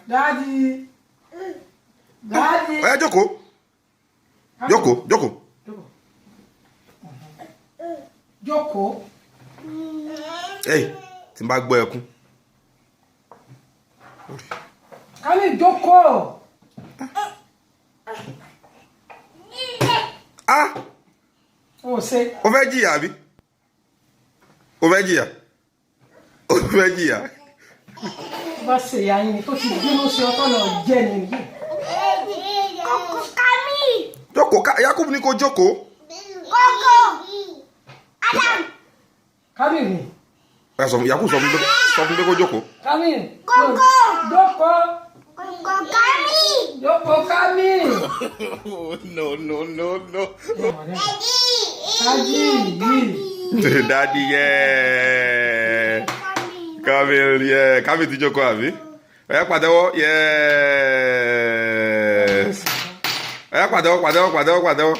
Daddy. Daddy. Oya jókòó. Jókòó, jókòó. Jókòó. Hey, tí n bá gbọ́ ẹkún. Kami jókòó. Ah! O ṣe. O fẹ́ jìyà àbí? O fẹ́ jìyà? O fẹ́ jìyà? Bá ṣe ya yín tó ti bínú sí ọkọ náà jẹ́ ni yìí. Koko Kami. Jókòó, Yakubu ní kó jókòó. Koko. Adam. Kami ni. Yakubu sọ fún pé kó jókòó. Kami. Koko. Jókòó. Koko Kami. Jókòó Kami. No. Daddy. Daddy, yeah. Kamil, yeah. Kamil ti jókòó àbí? Oya pàtẹ́wọ́, yeah. Oya pàtẹ́wọ́.